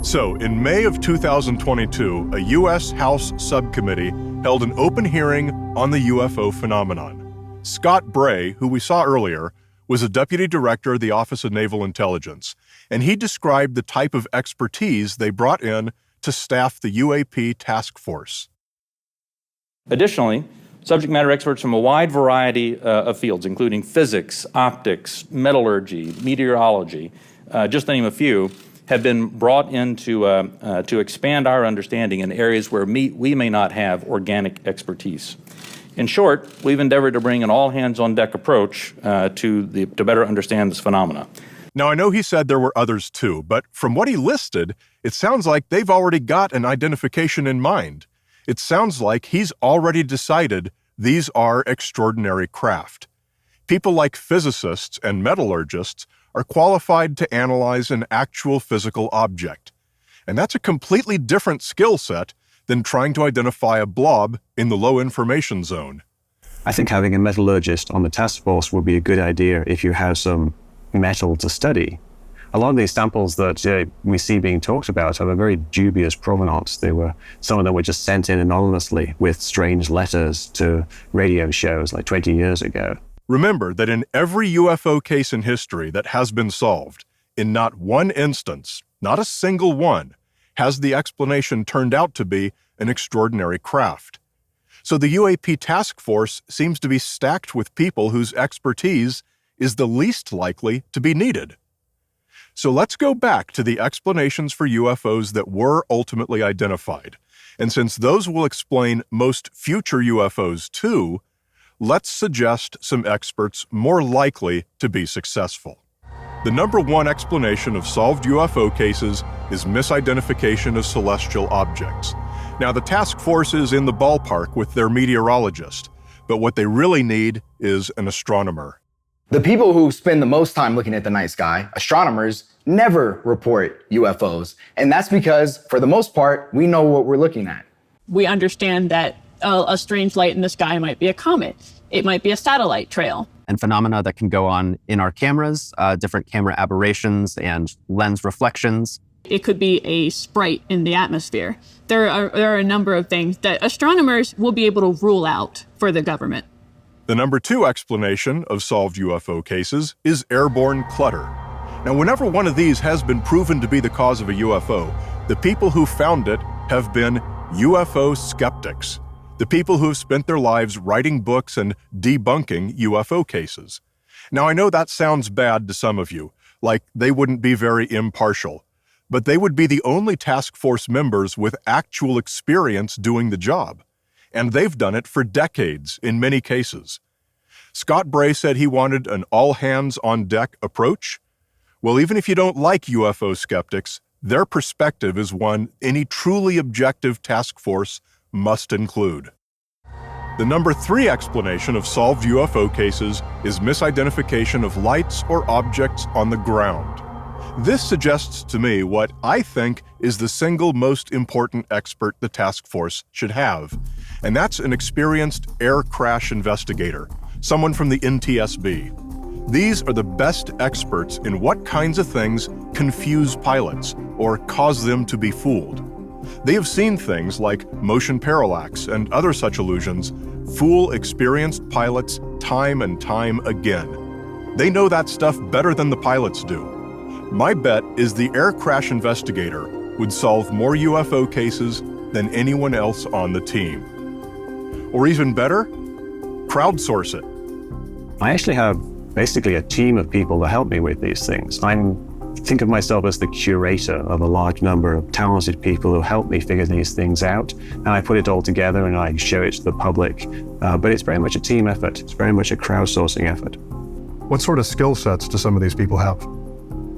So, in May of 2022, a U.S. House subcommittee held an open hearing on the UFO phenomenon. Scott Bray, who we saw earlier, was a deputy director of the Office of Naval Intelligence, and he described the type of expertise they brought in to staff the UAP task force. Additionally, subject matter experts from a wide variety of fields, including physics, optics, metallurgy, meteorology, just to name a few, have been brought in to expand our understanding in areas where we may not have organic expertise. In short, we've endeavored to bring an all-hands-on-deck approach to better understand this phenomena. Now, I know he said there were others too, but from what he listed, it sounds like they've already got an identification in mind. It sounds like he's already decided these are extraordinary craft. People like physicists and metallurgists are qualified to analyze an actual physical object. And that's a completely different skill set than trying to identify a blob in the low information zone. I think having a metallurgist on the task force would be a good idea if you have some metal to study. A lot of these samples that we see being talked about have a very dubious provenance. Some of them were just sent in anonymously with strange letters to radio shows like 20 years ago. Remember that in every UFO case in history that has been solved, in not one instance, not a single one, has the explanation turned out to be an extraordinary craft. So the UAP task force seems to be stacked with people whose expertise is the least likely to be needed. So let's go back to the explanations for UFOs that were ultimately identified. And since those will explain most future UFOs too, let's suggest some experts more likely to be successful. The number one explanation of solved UFO cases is misidentification of celestial objects. Now, the task force is in the ballpark with their meteorologist, but what they really need is an astronomer. The people who spend the most time looking at the night sky, astronomers, never report UFOs. And that's because, for the most part, we know what we're looking at. We understand that a strange light in the sky might be a comet. It might be a satellite trail. And phenomena that can go on in our cameras, different camera aberrations and lens reflections. It could be a sprite in the atmosphere. There are a number of things that astronomers will be able to rule out for the government. The number two explanation of solved UFO cases is airborne clutter. Now, whenever one of these has been proven to be the cause of a UFO, the people who found it have been UFO skeptics, the people who have spent their lives writing books and debunking UFO cases. Now, I know that sounds bad to some of you, like they wouldn't be very impartial, but they would be the only task force members with actual experience doing the job. And they've done it for decades in many cases. Scott Bray said he wanted an all-hands-on-deck approach. Well, even if you don't like UFO skeptics, their perspective is one any truly objective task force must include. The number three explanation of solved UFO cases is misidentification of lights or objects on the ground. This suggests to me what I think is the single most important expert the task force should have, and that's an experienced air crash investigator, someone from the NTSB. These are the best experts in what kinds of things confuse pilots or cause them to be fooled. They have seen things like motion parallax and other such illusions fool experienced pilots time and time again. They know that stuff better than the pilots do. My bet is the air crash investigator would solve more UFO cases than anyone else on the team. Or even better, crowdsource it. I actually have basically a team of people that help me with these things. Think of myself as the curator of a large number of talented people who help me figure these things out. And I put it all together and I show it to the public. But it's very much a team effort. It's very much a crowdsourcing effort. What sort of skill sets do some of these people have?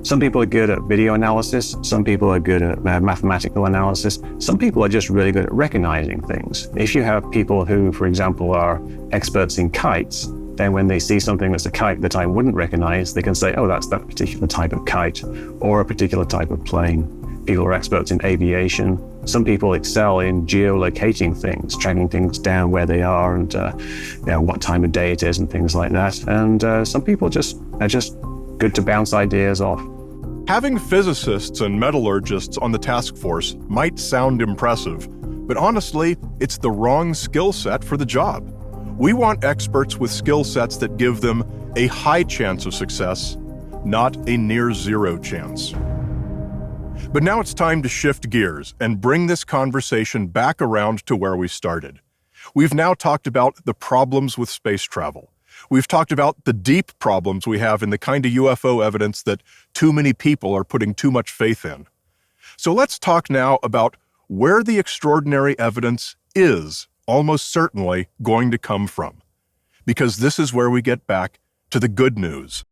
Some people are good at video analysis. Some people are good at mathematical analysis. Some people are just really good at recognizing things. If you have people who, for example, are experts in kites, then when they see something that's a kite that I wouldn't recognize, they can say, oh, that's that particular type of kite or a particular type of plane. People are experts in aviation. Some people excel in geolocating things, tracking things down where they are and what time of day it is and things like that. And some people are just good to bounce ideas off. Having physicists and metallurgists on the task force might sound impressive, but honestly, it's the wrong skill set for the job. We want experts with skill sets that give them a high chance of success, not a near zero chance. But now it's time to shift gears and bring this conversation back around to where we started. We've now talked about the problems with space travel. We've talked about the deep problems we have in the kind of UFO evidence that too many people are putting too much faith in. So let's talk now about where the extraordinary evidence is almost certainly going to come from. Because this is where we get back to the good news.